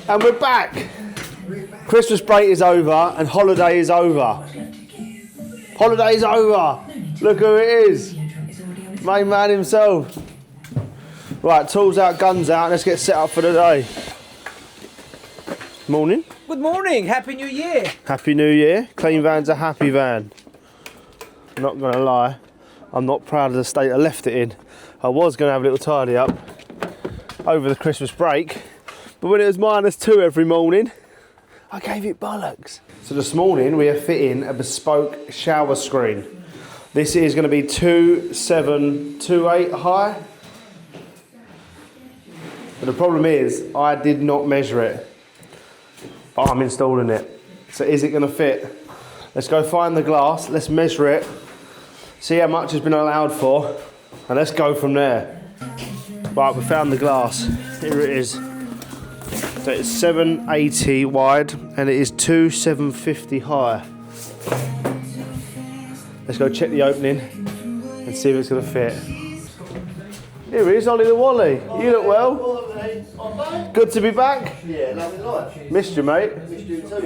And we're back. Christmas break is over and holiday is over. Holiday is over. Look who it is. Main man himself. Right, tools out, guns out. Let's get set up for the day. Morning. Good morning. Happy New Year. Happy New Year. Clean van's a happy van. I'm not going to lie. I'm not proud of the state I left it in. I was going to have a little tidy up over the Christmas break. But when it was -2 every morning, I gave it bollocks. So this morning we are fitting a bespoke shower screen. This is going to be 2728 high. But the problem is, I did not measure it. But I'm installing it. So is it going to fit? Let's go find the glass, let's measure it, see how much has been allowed for, and let's go from there. Right, we found the glass. Here it is. So it's 780 wide and it is 2750 high. Let's go check the opening and see if it's going to fit. Here he is, Ollie the Wally. You look well. Good to be back. Yeah, lovely life. Missed you, mate. Missed you too.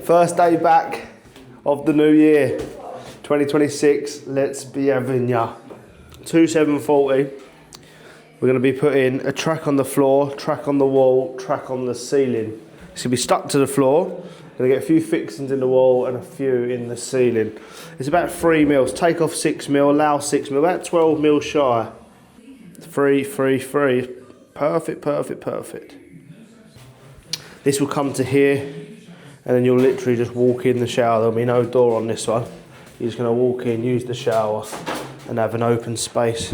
First day back of the new year, 2026. Let's be having ya. 2740. We're going to be putting a track on the floor, track on the wall, track on the ceiling. It's going to be stuck to the floor. Going to get a few fixings in the wall and a few in the ceiling. It's about 3 mils. Take off 6 mil, allow 6 mil, about 12 mil shy. 3. Perfect, perfect, perfect. This will come to here, and then you'll literally just walk in the shower. There'll be no door on this one. You're just going to walk in, use the shower, and have an open space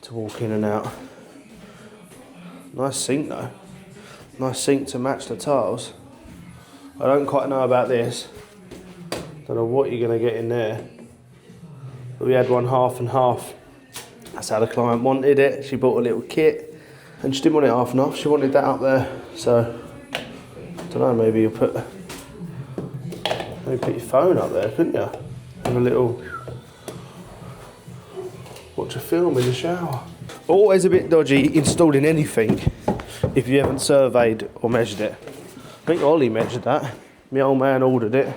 to walk in and out. Nice sink though. Nice sink to match the tiles. I don't quite know about this. Don't know what you're going to get in there. But we had one half and half. That's how the client wanted it. She bought a little kit and she didn't want it half and half. She wanted that up there. So, I don't know, maybe you'll put your phone up there, couldn't you? And a little, watch a film in the shower. Always a bit dodgy installing anything if you haven't surveyed or measured it. I think Ollie measured that. My old man ordered it.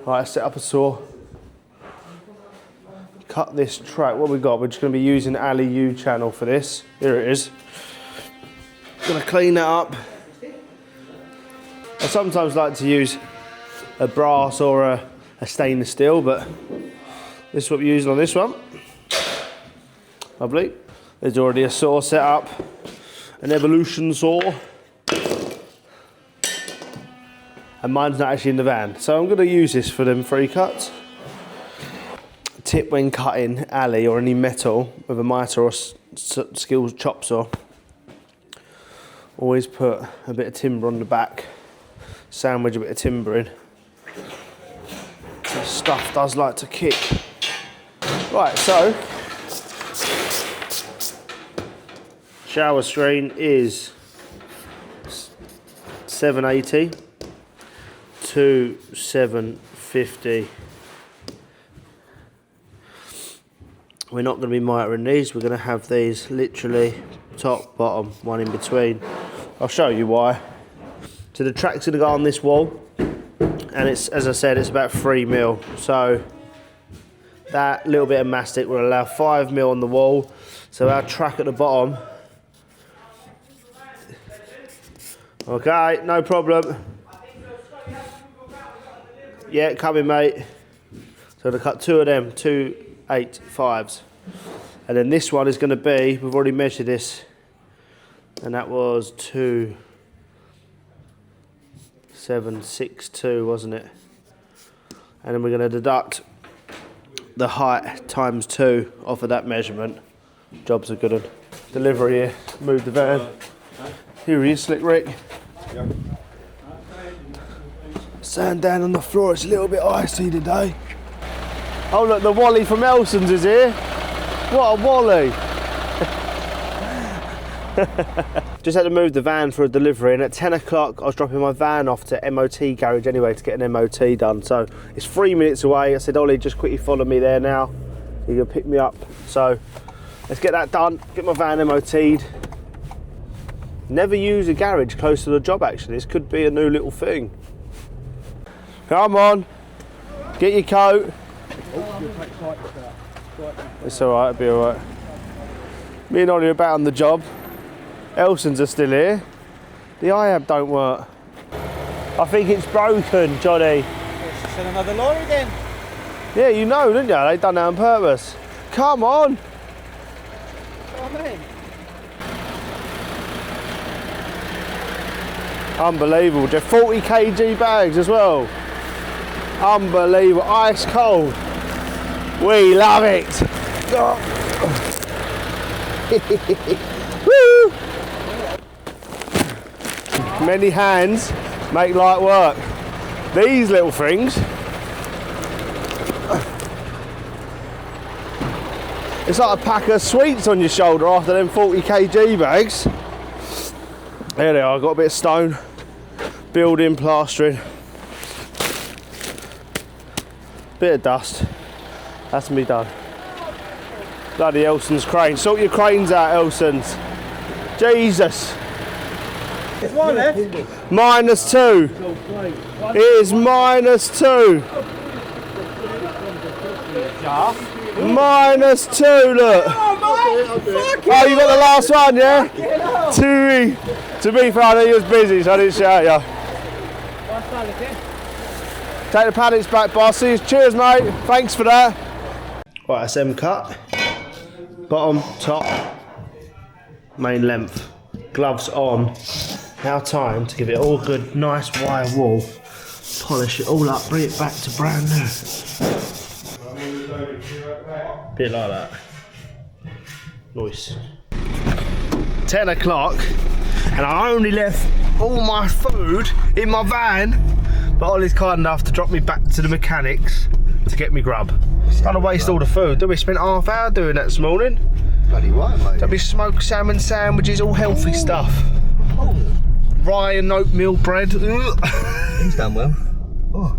Right, set up a saw. Cut this track. What we got? We're just going to be using Ali U channel for this. Here it is. Going to clean that up. I sometimes like to use a brass or a stainless steel, but this is what we're using on this one. Lovely. There's already a saw set up, an evolution saw. And mine's not actually in the van. So I'm going to use this for them 3 cuts. Tip when cutting alley or any metal with a mitre or skills chop saw. Always put a bit of timber on the back. Sandwich a bit of timber in. This stuff does like to kick. Right, so shower screen is 780 to 750. We're not going to be mitering these. We're going to have these literally top, bottom, one in between. I'll show you why. So the track's going to go on this wall, and it's, as I said, it's about 3 mil. So that little bit of mastic will allow 5 mil on the wall. So our track at the bottom. Okay, no problem. Yeah, coming, mate. So to cut 2 of them, 2 8.5s. And then this one is going to be, we've already measured this, and that was 2762, wasn't it? And then we're going to deduct the height times 2 off of that measurement. Job's a good one. Delivery here, move the van. Here he is, Slick Rick. Sand down on the floor, it's a little bit icy today. Oh look, the Wally from Elson's is here. What a Wally. Just had to move the van for a delivery, and at 10 o'clock I was dropping my van off to MOT garage anyway to get an MOT done. So it's 3 minutes away. I said, Ollie, just quickly follow me there now. He can pick me up. So let's get that done, get my van MOT'd. Never use a garage close to the job actually. This could be a new little thing. Come on, get your coat. It's alright, it'll be alright. Me and Ollie are about on the job. Elson's are still here. The IAB don't work. I think it's broken, Johnny. Send another lorry again. Yeah, you know, didn't you? They done that on purpose. Come on. What I mean? Unbelievable. They're 40 kg bags as well. Unbelievable. Ice cold. We love it. Oh. Woo. Many hands make light work. These little things. It's like a pack of sweets on your shoulder after them 40 kg bags. There they are, got a bit of stone, building, plastering, bit of dust, that's me done. Bloody Elson's crane, sort your cranes out, Elson's. Jesus. There's one left. -2. It is -2. -2, look. Oh, you got the last one, yeah? To be fair, I know you was busy, so I didn't shout you. Take the pallets back, bosses. Cheers, mate. Thanks for that. Right, that's them cut. Bottom, top, main length. Gloves on. Now time to give it all a good, nice wire wool. Polish it all up, bring it back to brand new. Bit like that. Nice. 10 o'clock, and I only left all my food in my van, but Ollie's kind enough to drop me back to the mechanics to get me grub. Don't waste all the food, did we? Spent half hour doing that this morning. Bloody right, mate. There'll be smoked salmon sandwiches, all healthy stuff. Oh. Rye and oatmeal bread. He's done well. Oh.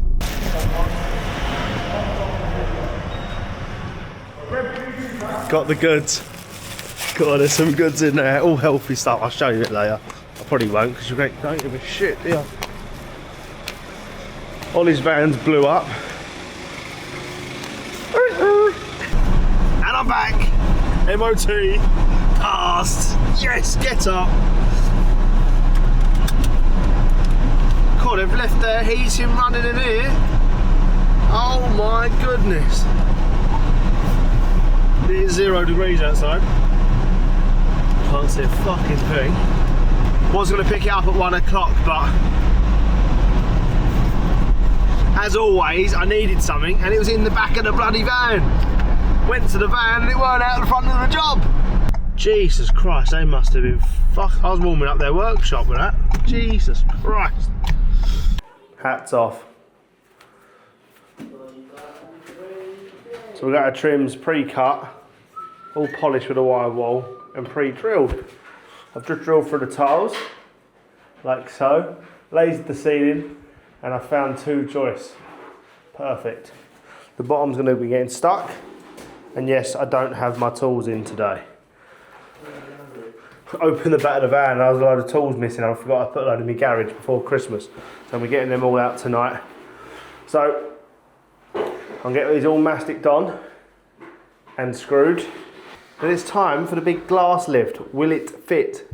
Got the goods. God, there's some goods in there, all healthy stuff. I'll show you it later. I probably won't because you don't give a shit, do you? Ollie's vans blew up. And I'm back. MOT passed. Yes, get up. God, they've left their heating running in here. Oh my goodness. It is 0 degrees outside. Can't see a fucking thing. Was going to pick it up at 1 o'clock, but as always, I needed something and it was in the back of the bloody van. Went to the van and it weren't out the front of the job. Jesus Christ, they must have been I was warming up their workshop with that. Jesus Christ. Hats off. So we got our trims pre-cut, all polished with a wire wool and pre-drilled. I've just drilled through the tiles, like so, lasered the ceiling, and I found 2 joists. Perfect. The bottom's going to be getting stuck, and yes, I don't have my tools in today. Open the back of the van, and there was a load of tools missing. I forgot I put a load in my garage before Christmas, so we're getting them all out tonight. So I'll get these all masticed on and screwed. And it's time for the big glass lift. Will it fit?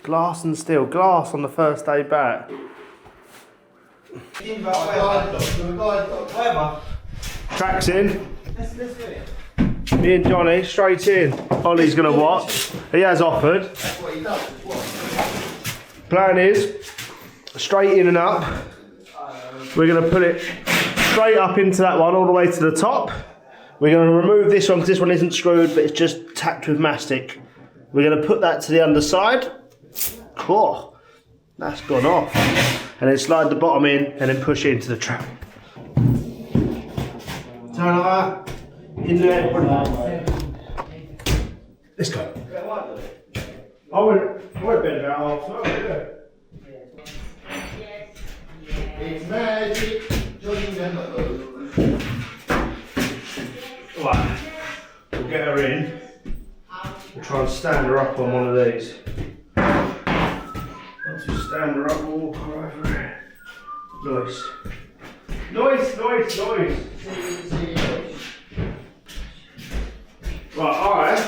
Glass and steel. Glass on the first day back. Tracks in. Me and Johnny straight in. Ollie's gonna watch. He has offered. Plan is straight in and up. We're gonna put it straight up into that one, all the way to the top. We're going to remove this one because this one isn't screwed, but it's just tacked with mastic. We're going to put that to the underside. Cool. That's gone off. And then slide the bottom in and then push it into the trap. Turn over. In there. Let's go. I went bed about half an hour. It's magic. Well, her in, we'll try and stand her up on one of these. Once we stand her up, we'll walk her over here. Nice. Nice, nice, nice. Right, alright.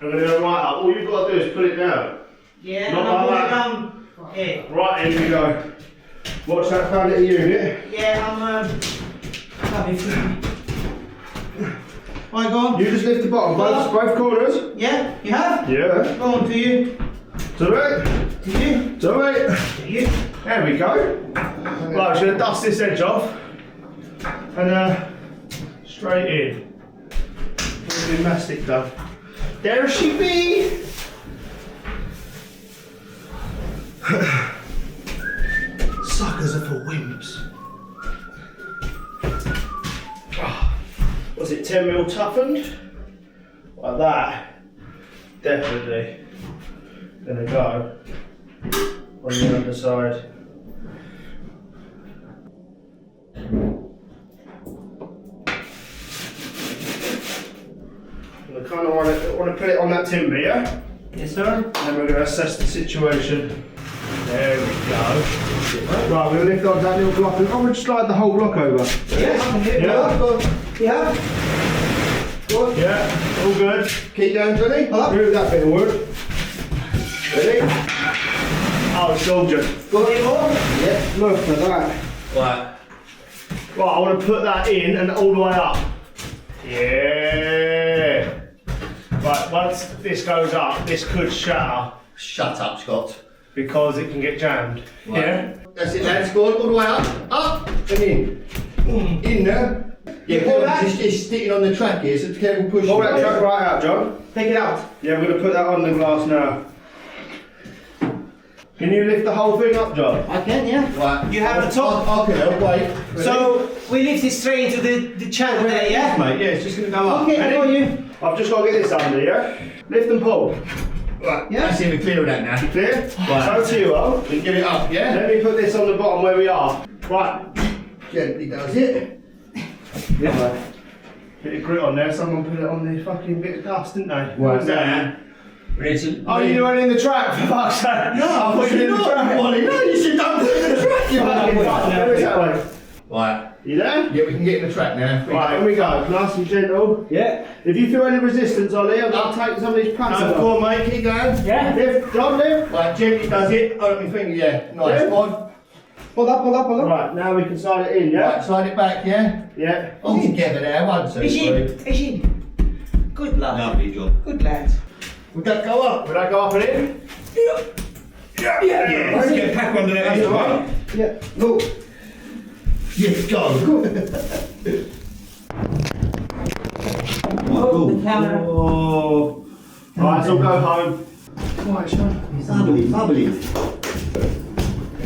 I'm going to go right up. All you've got to do is put it down. Yeah, Not I'll like put it that. down. Yeah. Right, here we go. Watch that bandit unit. Yeah, I'm happy for Right, go on. You just lift the bottom, both corners. Yeah, you have? Yeah. Go on to you. To it. To you. To it. To you. There we go. Right, I'm just going to dust this edge off. And straight in. Gymnastic done. There she be. Suckers are for wimps. Was it 10mm toughened? Like that. Definitely. Gonna go on the underside. I kind of want to put it on that timber, yeah? Yes, sir. And then we're going to assess the situation. There we go. Right, we're going to lift up that little block. I'm going to slide the whole block over. Yeah, I can hit Yeah. Yeah. Good. Yeah, all good. Keep going, Johnny. Move that bit of wood. Ready? Oh, it's all good. Go in more. Yeah. Look at that. Right. Right, I want to put that in and all the way up. Yeah. Right, once this goes up, this could shatter Shut up, Scott. because it can get jammed. Right. Yeah? That's it, lads. Go on, all the way up, and in. In there. Yeah, pull that. it's sticking on the track here, so careful pushing. Pull that track right out, John. Take it out. Yeah, we're going to put that on the glass now. Can you lift the whole thing up, John? I can, yeah. Right. You have the top. I can help, wait. Ready? So we lift it straight into the channel there, yeah? Mate, yeah, it's just going to go up. Okay, Ready? I got you. I've just got to get this under, yeah? Lift and pull. Right, Yeah. that's it, we're clear of that now. Clear? Right. So to you, Al. We can get it up, yeah? Let me put this on the bottom where we are. Right. Gently does it. Yeah. Bit of grit on there. Someone put it on the fucking bit of dust, didn't they? What's that? Ready? Oh, you went in the track for fuck's sake. No, I put it in the track. No, you should don't put it in the track. You Fucking fuck, fucking do it that way. Right. You there? Yeah, we can get in the track now. Right, here we go. Nice and gentle. Yeah. If you feel any resistance, Ollie, I'll take some of these pads No, off. go on, mate, keep going. Yeah. Lift, John, lift. Right, gently does it. Open my finger, yeah. Nice. Yeah. Go on. Pull up, pull up, pull up. Right, now we can slide it in, yeah? Right, slide it back, yeah? Yeah. All together there, 1, 2, 3. Ishin. Good lad. Lovely job. Good lad. Would that go up? Would I go up and in? Yeah. Let's get a pack under there. That's all right. Yeah. Look. Yes, go. Oh, the camera. Oh. Right, so go home. Right, Sean. Bubbly, bubbly.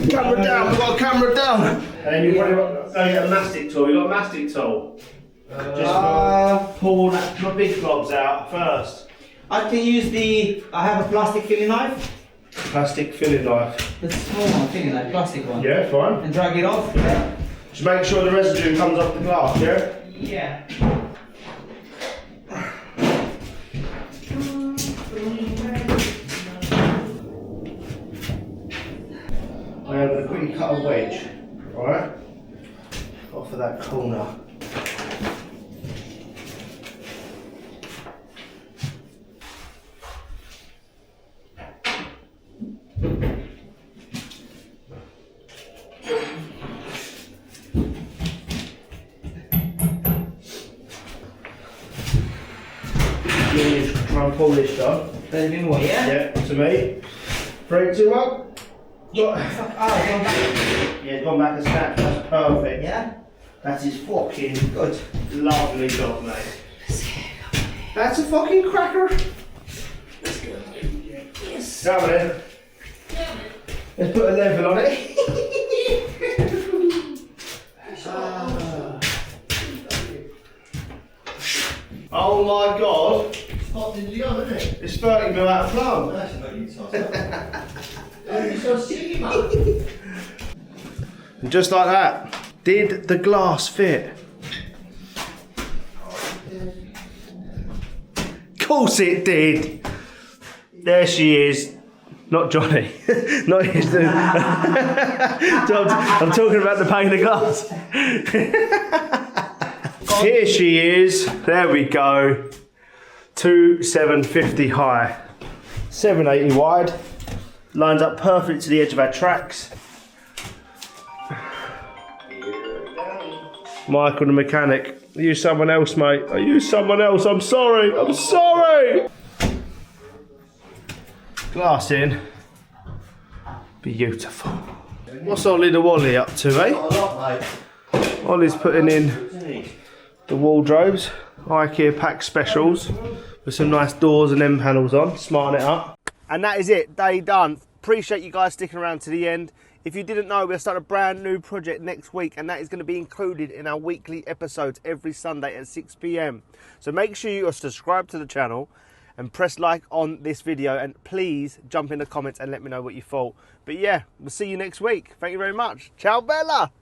Camera down, we've got a camera down. And then you've got to get a mastic tool. You've got a mastic tool. Just pull that, the big globs out first. I can use I have a plastic filling knife. Plastic filling knife. The small one, filling knife, plastic one. Yeah, fine. And drag it off. Yeah. Just make sure the residue comes off the glass, yeah? Yeah. I'm going to quickly cut a wedge, alright? Off of that corner. Try and pull this down. There's a bit more, yeah? Yeah, to me. 3, 2, 1. Yeah. Fuck, oh, going back. Yeah, it's gone back a snap. That's perfect. Yeah? That is fucking good. Lovely job, mate. That's a fucking cracker. Yes. Come on in. Let's put a level on it. Oh my god. Popped into the oven, isn't it? It's 30 mil out of plum. That's a very exciting. It's so silly, man. And just like that. Did the glass fit? course it did. There she is. Not Johnny. Not his dude. I'm talking about the pane of glass. Here she is. There we go. 2750 high. 780 wide. Lines up perfect to the edge of our tracks. Michael the mechanic. Are you someone else, mate? Are you someone else? I'm sorry. I'm sorry. Glass in. Beautiful. What's Ollie the Wally up to, eh? Not a lot, mate. Ollie's putting in the wardrobes. IKEA pack specials. With some nice doors and end panels on. Smarting it up. And that is it. Day done. Appreciate you guys sticking around to the end. If you didn't know, we'll start a brand new project next week, and that is going to be included in our weekly episodes every Sunday at 6 PM. So make sure you are subscribed to the channel and press like on this video, and please jump in the comments and let me know what you thought. But yeah, we'll see you next week. Thank you very much. Ciao Bella!